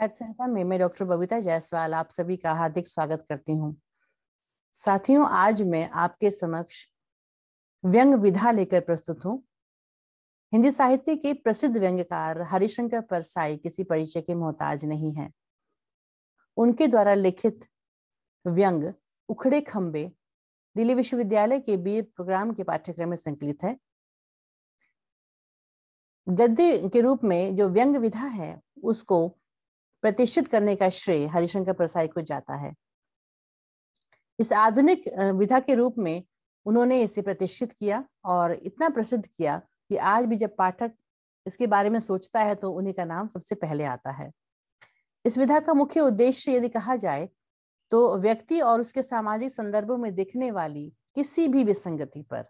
संहिता में मैं डॉक्टर बबीता जायसवाल आप सभी का हार्दिक स्वागत करती हूँ। साथियों, आज मैं आपके समक्ष व्यंग विधा लेकर प्रस्तुत हूँ। हिंदी साहित्य के प्रसिद्ध व्यंग्यकार हरिशंकर परसाई किसी परिचय के मोहताज नहीं है। उनके द्वारा लिखित व्यंग उखड़े खंबे दिल्ली विश्वविद्यालय के बीए प्रोग्राम के पाठ्यक्रम में संकलित है। गद्य के रूप में जो व्यंग विधा है उसको प्रतिष्ठित करने का श्रेय हरिशंकर परसाई को जाता है। इस आधुनिक विधा के रूप में उन्होंने इसे प्रतिष्ठित किया और इतना प्रसिद्ध किया कि आज भी जब पाठक इसके बारे में सोचता है तो उन्हीं का नाम सबसे पहले आता है। इस विधा का मुख्य उद्देश्य यदि कहा जाए तो व्यक्ति और उसके सामाजिक संदर्भों में दिखने वाली किसी भी विसंगति पर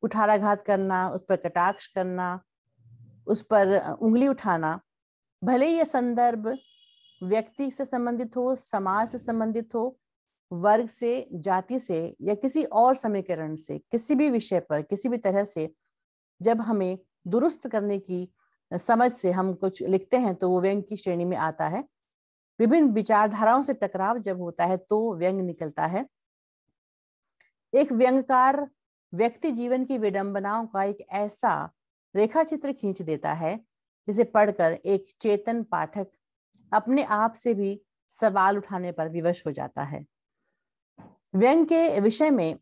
कुठाराघात करना, उस पर कटाक्ष करना, उस पर उंगली उठाना, भले ही यह संदर्भ व्यक्ति से संबंधित हो, समाज से संबंधित हो, वर्ग से, जाति से या किसी और समीकरण से, किसी भी विषय पर किसी भी तरह से जब हमें दुरुस्त करने की समझ से हम कुछ लिखते हैं तो वो व्यंग की श्रेणी में आता है। विभिन्न विचारधाराओं से टकराव जब होता है तो व्यंग निकलता है। एक व्यंगकार व्यक्ति जीवन की विडंबनाओं का एक ऐसा रेखा चित्र खींच देता है जिसे पढ़कर एक चेतन पाठक अपने आप से भी सवाल उठाने पर विवश हो जाता है। व्यंग के विषय में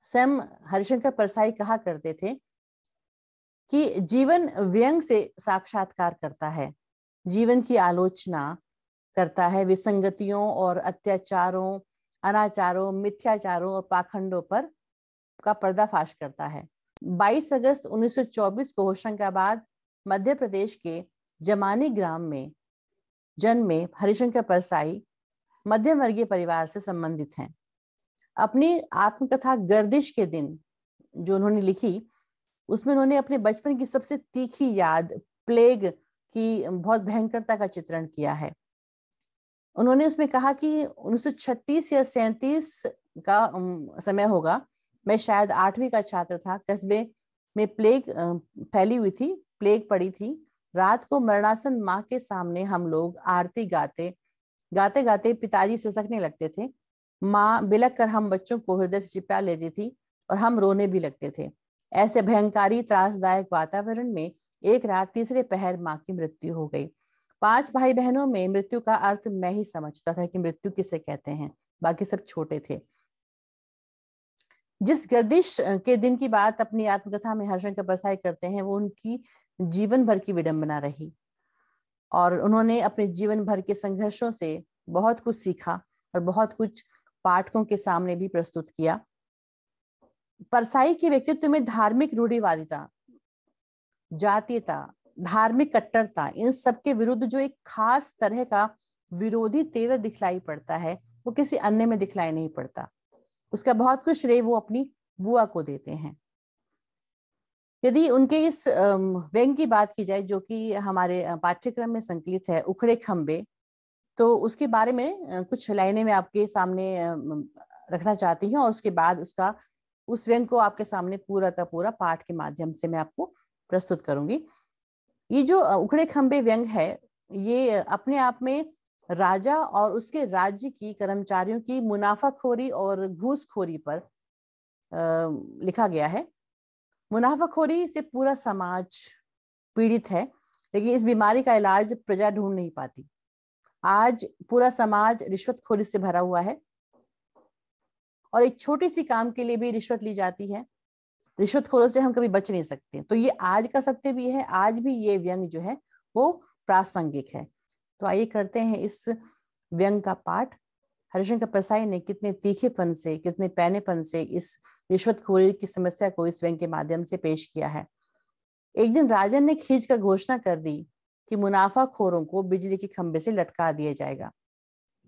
स्वयं हरिशंकर परसाई कहा करते थे कि जीवन व्यंग से साक्षात्कार करता है, जीवन की आलोचना करता है, विसंगतियों और अत्याचारों, अनाचारों, मिथ्याचारों और पाखंडों पर का पर्दाफाश करता है। 22 अगस्त 1924 को होशंगाबाद मध्य प्रदेश के जमानी ग्राम में जन्मे हरिशंकर परसाई मध्यम वर्गीय परिवार से संबंधित हैं। अपनी आत्मकथा गर्दिश के दिन जो उन्होंने लिखी उसमें उन्होंने अपने बचपन की सबसे तीखी याद प्लेग की बहुत भयंकरता का चित्रण किया है। उन्होंने उसमें कहा कि 1936 या 37 का समय होगा, मैं शायद 8वीं का छात्र था। कस्बे में प्लेग फैली हुई थी, प्लेग पड़ी थी। रात को मरणासन माँ के सामने हम लोग आरती गाते गाते पिताजी सिसकने लगते थे। माँ बिलक कर हम बच्चों को हृदय से चिपटा लेती थी और हम रोने भी लगते थे। ऐसे भयंकारी त्रासदायक वातावरण में एक रात तीसरे पहर माँ की मृत्यु हो गई। 5 भाई बहनों में मृत्यु का अर्थ मैं ही समझता था कि मृत्यु किसे कहते हैं, बाकी सब छोटे थे। जिस गर्दिश के दिन की बात अपनी आत्मकथा में हरिशंकर परसाई करते हैं वो उनकी जीवन भर की विडंबना रही और उन्होंने अपने जीवन भर के संघर्षों से बहुत कुछ सीखा और बहुत कुछ पाठकों के सामने भी प्रस्तुत किया। परसाई के व्यक्तित्व में धार्मिक रूढ़िवादिता, जातीयता, धार्मिक कट्टरता, इन सब के विरुद्ध जो एक खास तरह का विरोधी तेवर दिखलाई पड़ता है वो किसी अन्य में दिखलाई नहीं पड़ता। उसका बहुत कुछ श्रेय वो अपनी बुआ को देते हैं। यदि उनके इस व्यंग की बात की जाए जो कि हमारे पाठ्यक्रम में संकलित है, उखड़े खंबे, तो उसके बारे में कुछ लाइनें मैं आपके सामने रखना चाहती हूँ और उसके बाद उस व्यंग को आपके सामने पूरा का पूरा पाठ के माध्यम से मैं आपको प्रस्तुत करूंगी। ये जो उखड़े खंबे व्यंग है ये अपने आप में राजा और उसके राज्य की कर्मचारियों की मुनाफाखोरी और घूसखोरी पर लिखा गया है। मुनाफाखोरी से पूरा समाज पीड़ित है, लेकिन इस बीमारी का इलाज प्रजा ढूंढ नहीं पाती। आज पूरा समाज रिश्वतखोरी से भरा हुआ है और एक छोटी सी काम के लिए भी रिश्वत ली जाती है। रिश्वतखोरों से हम कभी बच नहीं सकते। तो ये आज का सत्य भी है, आज भी ये व्यंग जो है वो प्रासंगिक है। तो आइए करते हैं इस व्यंग का पाठ। हरिशंकर परसाई ने कितने तीखेपन से, कितने पैनेपन से इस रिश्वतखोरी की समस्या को इस व्यंग के माध्यम से पेश किया है। एक दिन राजन ने खींचकर घोषणा कर दी कि मुनाफाखोरों को बिजली के खंभे से लटका दिया जाएगा।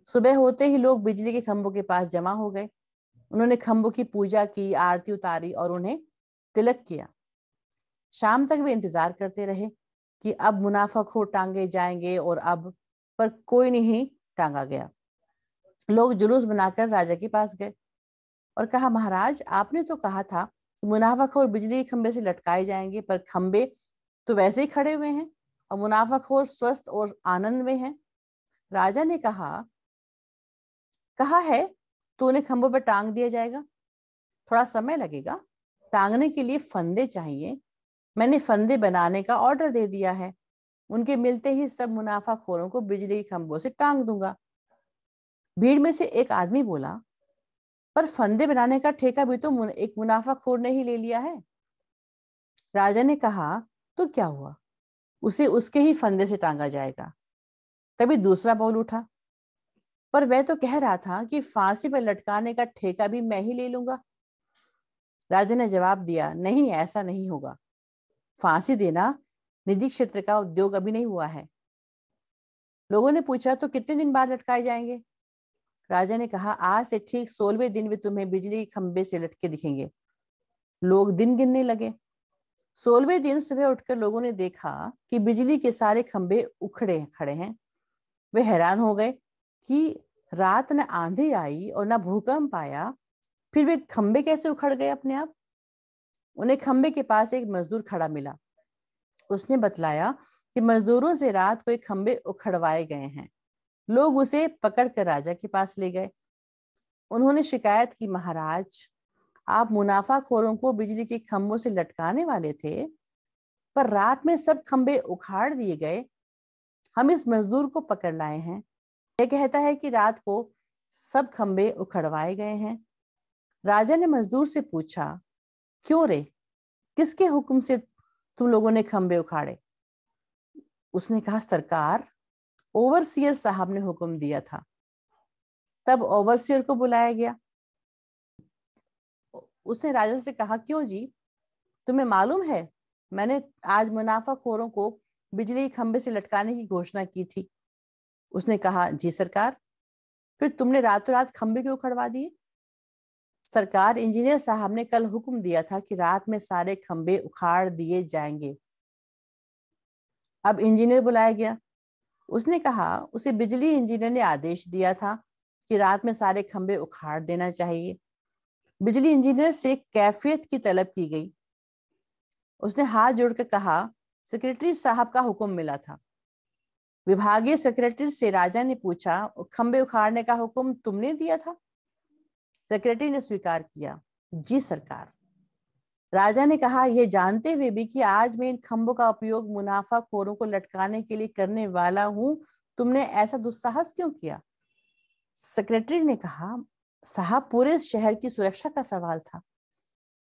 सुबह होते ही लोग बिजली के खंभों के पास जमा हो गए। उन्होंने खंभों की पूजा की, आरती उतारी और उन्हें तिलक किया। शाम तक वे इंतजार करते रहे कि अब मुनाफाखोर टांगे जाएंगे और अब पर कोई नहीं टांगा गया। लोग जुलूस बनाकर राजा के पास गए और कहा, महाराज आपने तो कहा था कि मुनाफाखोर बिजली के खंभे से लटकाए जाएंगे, पर खंभे तो वैसे ही खड़े हुए हैं और मुनाफाखोर स्वस्थ और आनंद में हैं। राजा ने कहा है तो उन्हें खंभों पर टांग दिया जाएगा। थोड़ा समय लगेगा, टांगने के लिए फंदे चाहिए। मैंने फंदे बनाने का ऑर्डर दे दिया है। उनके मिलते ही सब मुनाफाखोरों को बिजली के खंभों से टांग दूंगा। भीड़ में से एक आदमी बोला, पर फंदे बनाने का ठेका भी तो एक मुनाफाखोर ने ही ले लिया है। राजा ने कहा, तो क्या हुआ, उसे उसके ही फंदे से टांगा जाएगा। तभी दूसरा बोल उठा, पर वह तो कह रहा था कि फांसी पर लटकाने का ठेका भी मैं ही ले लूंगा। राजा ने जवाब दिया, नहीं, ऐसा नहीं होगा। फांसी देना निजी क्षेत्र का उद्योग अभी नहीं हुआ है। लोगों ने पूछा, तो कितने दिन बाद लटकाए जाएंगे? राजा ने कहा, आज से ठीक 16वें दिन वे तुम्हें बिजली के खंबे से लटके दिखेंगे। लोग दिन गिनने लगे। 16वें दिन सुबह उठकर लोगों ने देखा कि बिजली के सारे खंबे उखड़े खड़े हैं। वे हैरान हो गए कि रात न आंधी आई और न भूकंप आया, फिर वे खंबे कैसे उखड़ गए अपने आप? उन्हें खंबे के पास एक मजदूर खड़ा मिला। उसने बतलाया कि मजदूरों से रात को एक खंबे उखड़वाए गए हैं। लोग उसे पकड़कर राजा के पास ले गए। उन्होंने शिकायत की, महाराज, आप मुनाफाखोरों को बिजली के खंभों से लटकाने वाले थे, पर रात में सब खंबे उखाड़ दिए गए। हम इस मजदूर को पकड़ लाए हैं। यह कहता है कि रात को सब खंबे उखड़वाए गए हैं। राजा ने मजदूर से पूछा, क्यों रे, किसके हुक्म से तुम लोगों ने खंबे उखाड़े? उसने कहा, सरकार, ओवरसियर साहब ने हुक्म दिया था। तब ओवरसियर को बुलाया गया। उसने राजा से कहा, क्यों जी, तुम्हें मालूम है मैंने आज मुनाफाखोरों को बिजली के खंबे से लटकाने की घोषणा की थी। उसने कहा, जी सरकार। फिर तुमने रातों रात खंबे क्यों उखड़वा दिए? सरकार, इंजीनियर साहब ने कल हुक्म दिया था कि रात में सारे खंबे उखाड़ दिए जाएंगे। अब इंजीनियर बुलाया गया। उसने कहा, उसे बिजली इंजीनियर ने आदेश दिया था कि रात में सारे खंबे उखाड़ देना चाहिए। बिजली इंजीनियर से कैफियत की तलब की गई। उसने हाथ जोड़कर कहा, सेक्रेटरी साहब का हुक्म मिला था। विभागीय सेक्रेटरी से राजा ने पूछा, खंबे उखाड़ने का हुक्म तुमने दिया था? सेक्रेटरी ने स्वीकार किया, जी सरकार। राजा ने कहा, यह जानते हुए भी कि आज मैं इन खंभों का उपयोग मुनाफाखोरों को लटकाने के लिए करने वाला हूं, तुमने ऐसा दुस्साहस क्यों किया? सेक्रेटरी ने कहा, साहब, पूरे शहर की सुरक्षा का सवाल था।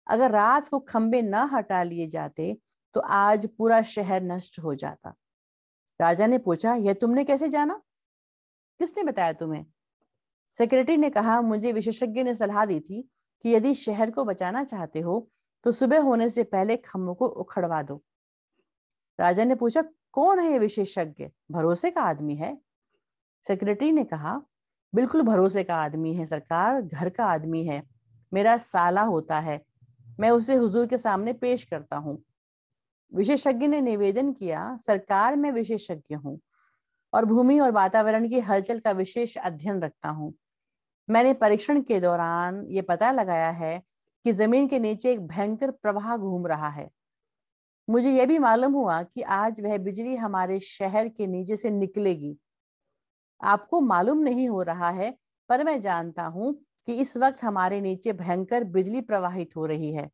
अगर रात को खंबे न हटा लिए जाते तो आज पूरा शहर नष्ट हो जाता। राजा ने पूछा, यह तुमने कैसे जाना? किसने बताया तुम्हें? सेक्रेटरी ने कहा, मुझे विशेषज्ञ ने सलाह दी थी कि यदि शहर को बचाना चाहते हो तो सुबह होने से पहले खंभों को उखड़वा दो। राजा ने पूछा, कौन है ये विशेषज्ञ? भरोसे का आदमी है? सेक्रेटरी ने कहा, बिल्कुल भरोसे का आदमी है सरकार, घर का आदमी है। मेरा साला होता है, मैं उसे हुजूर के सामने पेश करता हूँ। विशेषज्ञ ने निवेदन किया, सरकार, मैं विशेषज्ञ हूँ और भूमि और वातावरण की हलचल का विशेष अध्ययन रखता हूँ। मैंने परीक्षण के दौरान ये पता लगाया है कि जमीन के नीचे एक भयंकर प्रवाह घूम रहा है। मुझे यह भी मालूम हुआ कि आज वह बिजली हमारे शहर के नीचे से निकलेगी। आपको मालूम नहीं हो रहा है, पर मैं जानता हूं कि इस वक्त हमारे नीचे भयंकर बिजली प्रवाहित हो रही है।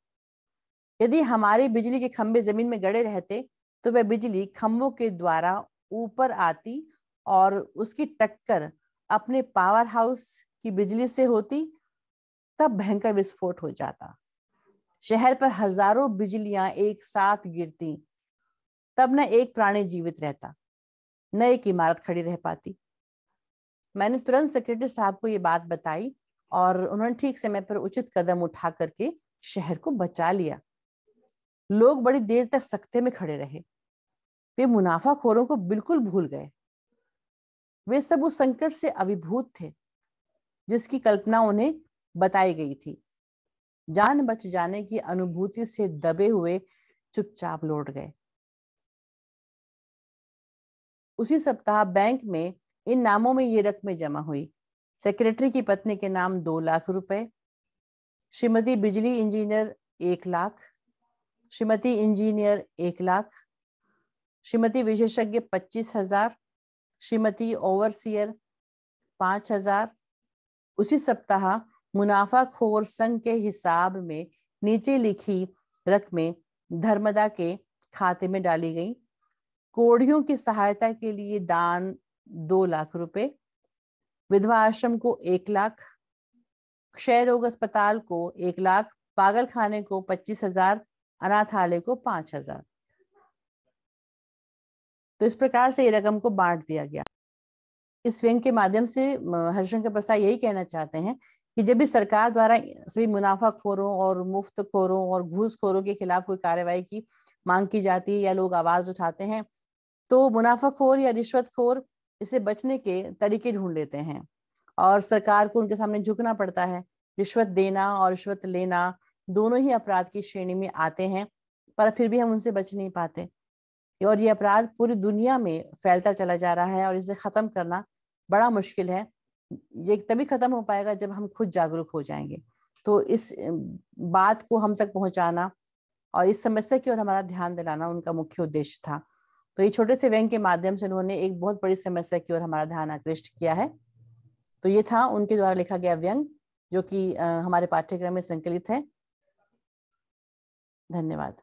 यदि हमारे बिजली के खंभे जमीन में गड़े रहते तो वह बिजली खंभों के द्वारा ऊपर आती और उसकी टक्कर अपने पावर हाउस की बिजली से होती, तब भयंकर विस्फोट हो जाता। शहर पर हजारों बिजलियां एक साथ गिरती, तब न एक प्राणी जीवित रहता, न एक इमारत खड़ी रह पाती। मैंने तुरंत सेक्रेटरी साहब को ये बात बताई और उन्होंने ठीक समय पर उचित कदम उठा करके शहर को बचा लिया। लोग बड़ी देर तक सख्ते में खड़े रहे। वे मुनाफाखोरों को बिल्कुल भूल गए। वे सब उस संकट से अभिभूत थे जिसकी कल्पना उन्हें बताई गई थी। जान बच जाने की अनुभूति से दबे हुए चुपचाप लौट गए। उसी सप्ताह बैंक में इन नामों में ये रकमें जमा हुई। सेक्रेटरी की पत्नी के नाम 2 लाख रुपए, श्रीमती बिजली इंजीनियर 1 लाख, श्रीमती इंजीनियर 1 लाख, श्रीमती विशेषज्ञ 25,000, श्रीमती ओवरसियर 5,000। उसी सप्ताह मुनाफाखोर संघ के हिसाब में नीचे लिखी रकमें धर्मदा के खाते में डाली गई। कोढ़ियों की सहायता के लिए दान 2 लाख रुपए, विधवा आश्रम को 1 लाख, क्षय रोग अस्पताल को 1 लाख, पागल खाने को 25,000, अनाथालय को 5,000। तो इस प्रकार से ये रकम को बांट दिया गया। इस व्यंग के माध्यम से हरिशंकर प्रसाद यही कहना चाहते हैं कि जब भी सरकार द्वारा सभी मुनाफाखोरों और मुफ्तखोरों और घूसखोरों के खिलाफ कोई कार्रवाई की मांग की जाती है या लोग आवाज उठाते हैं, तो मुनाफाखोर या रिश्वतखोर इसे बचने के तरीके ढूंढ लेते हैं और सरकार को उनके सामने झुकना पड़ता है। रिश्वत देना और रिश्वत लेना दोनों ही अपराध की श्रेणी में आते हैं, पर फिर भी हम उनसे बच नहीं पाते और ये अपराध पूरी दुनिया में फैलता चला जा रहा है और इसे खत्म करना बड़ा मुश्किल है। ये तभी खत्म हो पाएगा जब हम खुद जागरूक हो जाएंगे। तो इस बात को हम तक पहुंचाना और इस समस्या की ओर हमारा ध्यान दिलाना उनका मुख्य उद्देश्य था। तो ये छोटे से व्यंग के माध्यम से उन्होंने एक बहुत बड़ी समस्या की ओर हमारा ध्यान आकृष्ट किया है। तो ये था उनके द्वारा लिखा गया व्यंग, जो कि हमारे पाठ्यक्रम में संकलित है। धन्यवाद।